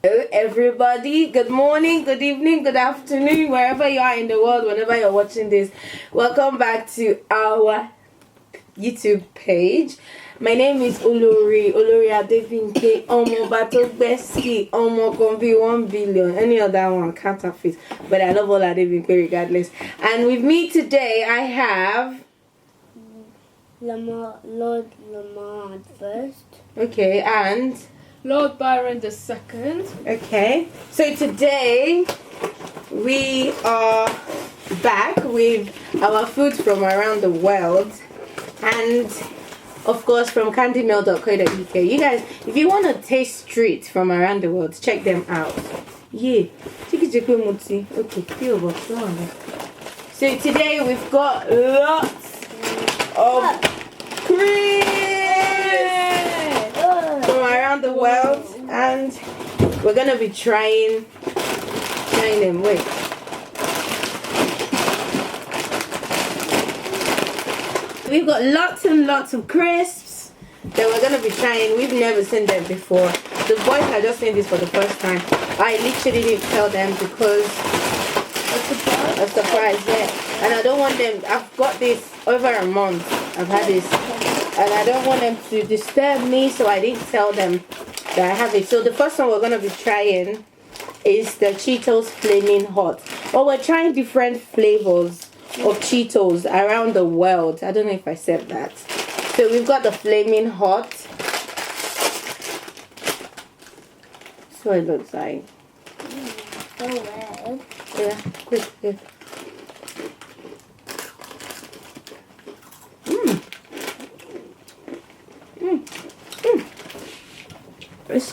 Hello everybody, good morning, good evening, good afternoon, wherever you are in the world, whenever you're watching this. Welcome back to our YouTube page. My name is Olori Adevinke, Omo Batogbeski, Omo Gombi 1 billion, any other one, counterfeit. But I love all Adevinke regardless. And with me today I have Lord Lamar first. Okay, and Lord Byron the second. Okay, so today we are back with our food from around the world, and of course from candymail.co.uk. You guys, if you want to taste treats from around the world, check them out. Yeah, okay, so today we've got lots of cream from around the world, and we're gonna be trying them. Wait, we've got lots and lots of crisps that we're gonna be trying. We've never seen them before. The boys are just seeing this for the first time. I literally didn't tell them because a surprise, yeah. And I don't want them. I've got this over a month. I've had this, and I don't want them to disturb me, so I didn't tell them that I have it. So the first one we're gonna be trying is the Cheetos Flaming Hot. Well, we're trying different flavors of Cheetos around the world. I don't know if I said that. So we've got the Flaming Hot. That's what it looks like. So red. Yeah, quick. It's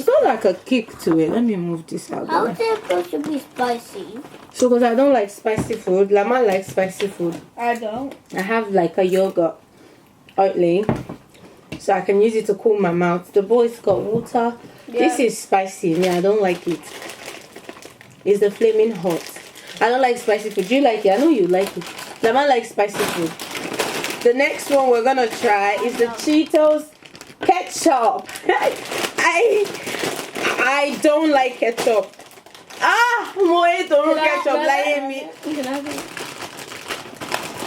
got like a kick to it. Let me move this out. How is it supposed to be spicy? So because I don't like spicy food. Lama likes spicy food. I don't. I have like a yogurt oatly, so I can use it to cool my mouth. The boys got water. Yeah. This is spicy. Me, I don't like it. It's the Flaming Hot. I don't like spicy food. Do you like it? I know you like it. Lama likes spicy food. The next one we're gonna try is the Cheetos ketchup. I don't like ketchup. Moe don't ketchup like me.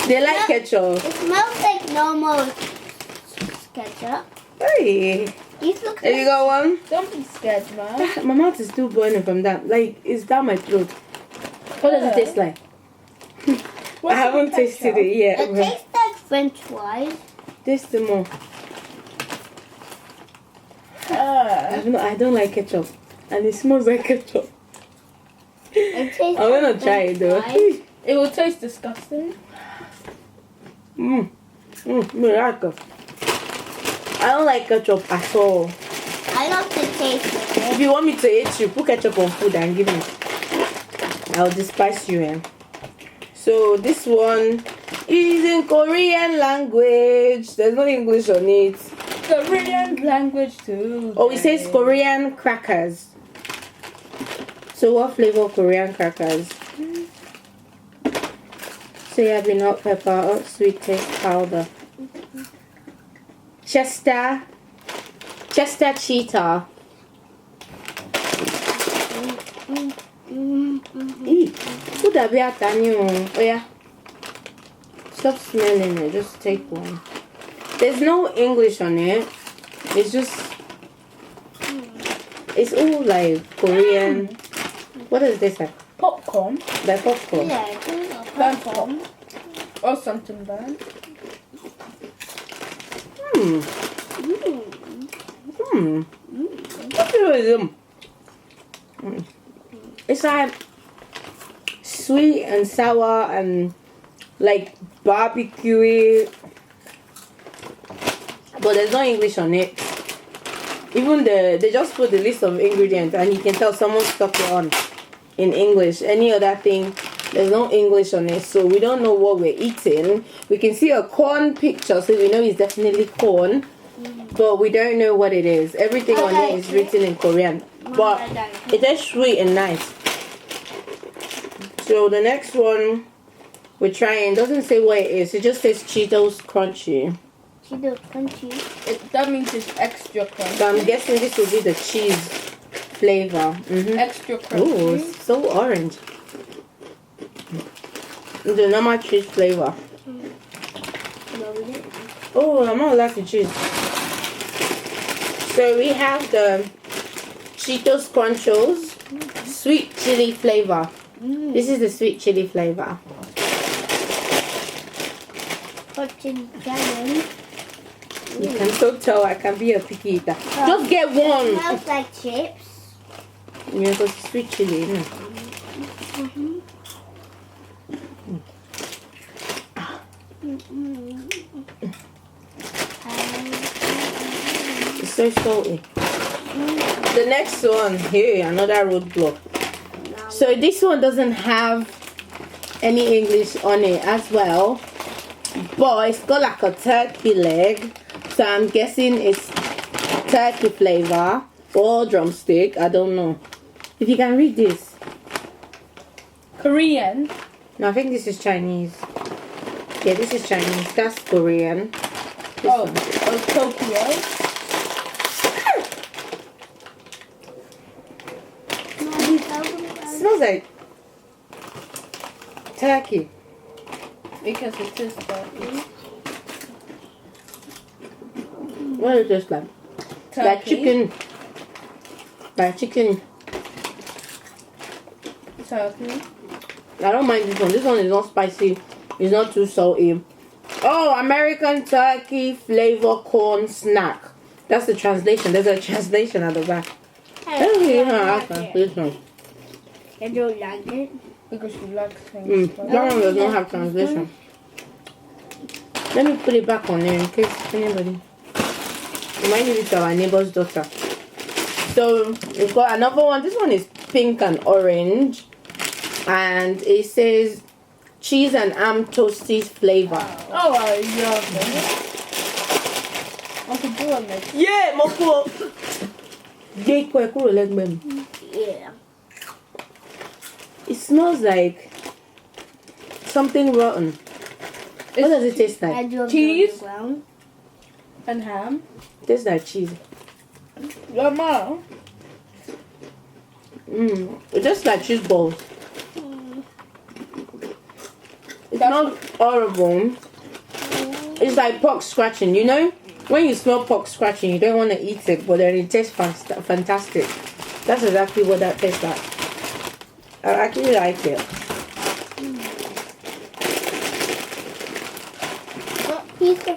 They like ketchup. It smells like normal ketchup. Hey, These look there you go one. Don't be scared, man. My mouth is still burning from that. Like, it's down my throat. What does it taste like? I haven't tasted it yet. It tastes like French fries. Taste the more. I don't like ketchup, and it smells like ketchup. It tastes I'm gonna like try it though. fries. It will taste disgusting. Miracle. I don't like ketchup at all. I love the taste of If it. you want me to eat you, put ketchup on food and give me. I'll despise you, eh? So this one is in Korean language. There's no English on it. Korean language too. Oh, it says Korean crackers. So what flavor Korean crackers? Soybean, hot pepper, hot sweet taste powder. Chester cheetah. Who that be at Oh yeah. Stop smelling it. Just take one. There's no English on it. It's all like Korean. What is this like? Popcorn. Like popcorn. Yeah, it is a Burnt popcorn. Or something burnt. What is it? It's like sweet and sour and like barbecue, but there's no English on it. Even they just put the list of ingredients, and you can tell someone stuck it on in English. Any other thing, there's no English on it, so we don't know what we're eating. We can see a corn picture, so we know it's definitely corn, but we don't know what it is. Everything on it is written in Korean, but it is sweet and nice. So the next one we're trying doesn't say what it is. It just says Cheetos Crunchy. Cheeto crunchy. That means it's extra crunchy. So I'm guessing this will be the cheese flavor. Extra Oh, crunchy. it's so orange. The normal cheese flavor. Oh, I'm not allowed to choose. So we have the Cheetos Crunchos sweet chili flavor. This is the sweet chili flavor. Fortune dragon. You can so tell I can be a picky eater. Just get one. Smells like chips. Yeah, because it's sweet chili, isn't it? It's so salty. The next one here, another roadblock. So this one doesn't have any English on it as well, but it's got like a turkey leg, so I'm guessing it's turkey flavor or drumstick. I don't know. If you can read this. Korean. No, I think this is Chinese. Yeah, this is Chinese. That's Korean. This Oh, one. Tokyo. Smells like turkey. Because it is turkey. What is this like? Like chicken. Like chicken. Turkey. I don't mind this one. This one is not spicy. It's not too salty. Oh, American turkey flavor corn snack. That's the translation. There's a translation at the back. This one. I don't like it. Because you like things. That one does not have translation. Let me put it back on there in case anybody. We might give it to our neighbor's daughter. So we've got another one. This one is pink and orange, and it says cheese and ham toasties flavor. Oh, I love it. I could do it next. Yeah, moko. Yeah, kúrò lẹ́gbẹ̀ẹ́ mi. Yeah. It smells like something rotten. What does it taste I like? do Cheese? ground. And ham. It tastes like cheese. Mama. It's just like cheese balls. It's not horrible. It's like pork scratching, you know? When you smell pork scratching, you don't want to eat it, but then it tastes fantastic. That's exactly what that tastes like. I actually like it.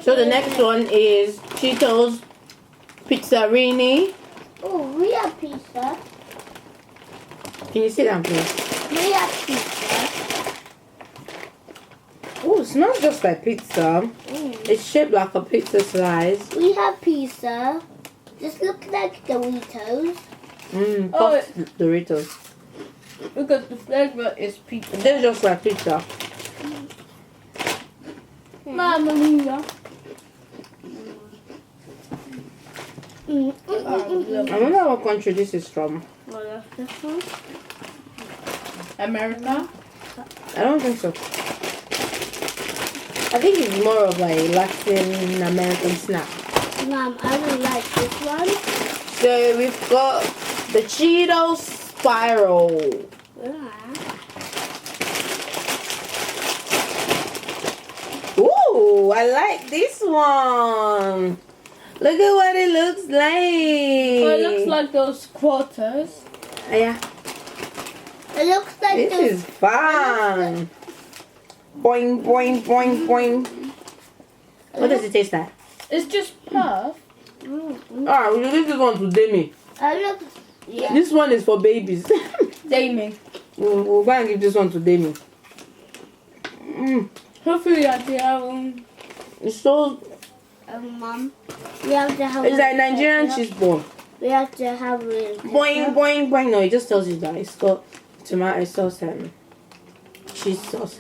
So the next one is Cheetos Pizzarini. Oh, we have pizza. Can you sit down, please? We have pizza. Oh, it smells just like pizza. It's shaped like a pizza slice. We have pizza. Just look like Doritos. Puffed Doritos. Because the flavor is pizza. They're just like pizza. Mamma mia. I wonder what country this is from. What is this one? America. I don't think so. I think it's more of a Latin American snack. Mom, I don't like this one. So we've got the Cheetos Spiral. Ooh, I like this one. Look at what it looks like. Oh, it looks like those quarters. Yeah. It looks like This those. is fun. Boing, boing, boing, boing. What does it taste like? It's just puff. Ah, we leave this one to Demi. It looks. Yeah. This one is for babies. Damien. we'll go and give this one to Demi. Hopefully at the oven. It's so. Mom, we have to have. It's like Nigerian cheese ball. We have to have it. Boing, boing, boing. No, it just tells you that it's got tomato sauce and cheese sauce.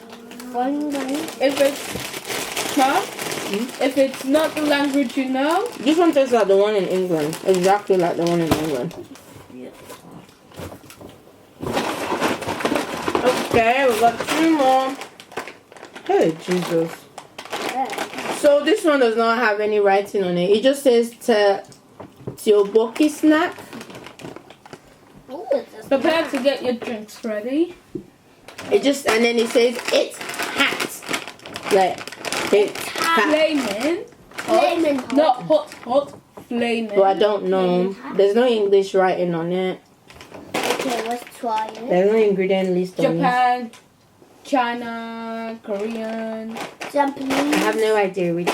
Boing, boing. If it's puff, if it's not the language you know, This one tastes like the one in England. Exactly like the one in England. Okay, we got 2 more. Hey, Jesus. So this one does not have any writing on it. It just says Tteokbokki snack. Ooh, it's a Prepare snack. to get your drinks ready. It just and then it says it's hot. Like it's hot. Flaming. Flaming hot. Not hot. Flaming. But I don't know. There's no English writing on it. Okay, let's try it. There's no ingredient list on it. Japan, China, Korean. Japanese. I have no idea which.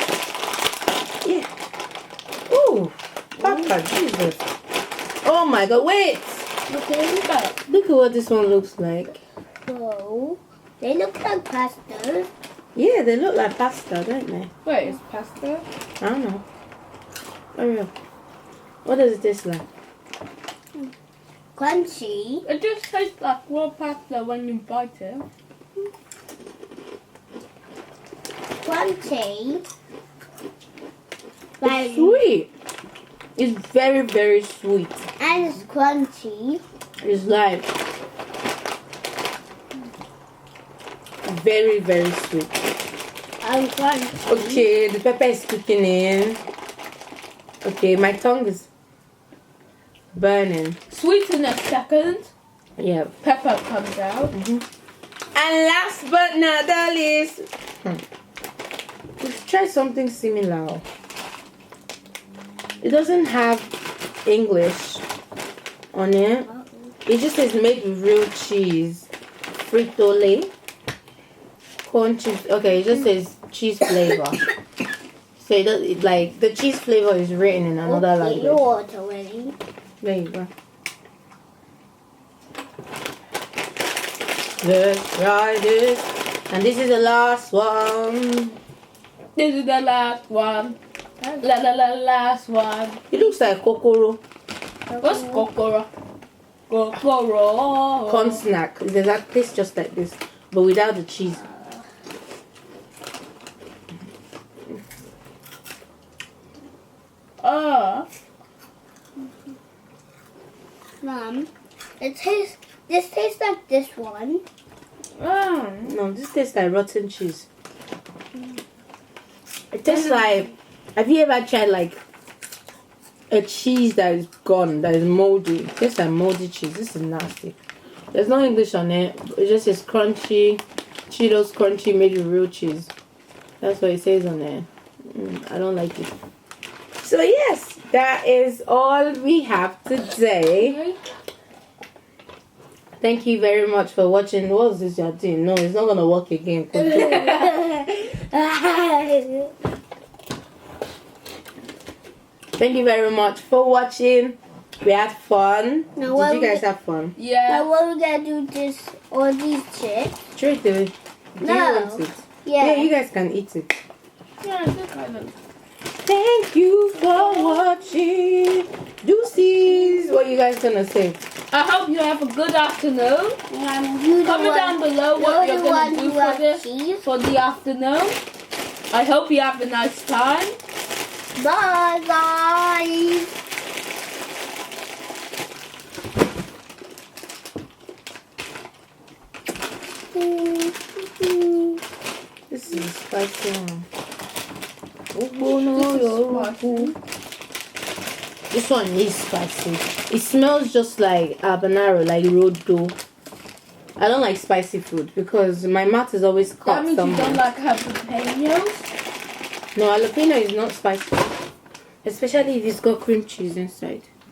Yeah. Ooh, Papa, Jesus. Oh my God! Wait. Okay, Look at what this one looks like. so they look like pasta. Yeah, they look like pasta, don't they? Wait, it's pasta? I don't know. Hurry up. What does it taste like? Crunchy. It just tastes like raw pasta when you bite it. Crunchy. It's Like, sweet. It's very, very sweet. and it's crunchy. It's like very, very sweet. And crunchy. Okay, the pepper is kicking in. Okay, my tongue is burning. Sweet in a second. Yeah. Pepper comes out. And last but not the least, let's try something similar. It doesn't have English on it. It just says made with real cheese. Frito-Lay. Corn cheese. Okay, it just says cheese flavor. So it does, like the cheese flavor is written in another Okay, language. your water ready. There you go. Let's try this. And this is the last one. This is the last one. Last one. It looks like kokoro. What's kokoro? Kokoro. Corn snack. It's exact taste just like this, but without the cheese. Mom, this tastes like this one. No, this tastes like rotten cheese. It tastes like. Have you ever tried like a cheese that is gone, that is moldy? It tastes like moldy cheese. This is nasty. There's no English on it. It just says crunchy, Cheetos crunchy made with real cheese. That's what it says on there. I don't like it. So yes, that is all we have today. Thank you very much for watching. What was this you're doing? No, it's not gonna work again. Thank you very much for watching. We had fun. Now what Did you guys have fun? Yeah. Now what we gonna do this all these chips? Straight away. Do No. you want it? Yeah. Yeah, you guys can eat it. Yeah, I think I know. Thank you for watching. Deuces. What you guys gonna say? I hope you have a good afternoon. You the Comment one- down below what you're you're the gonna one do who for loves this cheese. for the afternoon. I hope you have a nice time. Bye, guys. This is a spicy one. This one is spicy. It smells just like habanero, like road dough. I don't like spicy food because my mouth is always That caught means you don't somewhere. like jalapenos. No, jalapeno is not spicy. Especially if it's got cream cheese inside.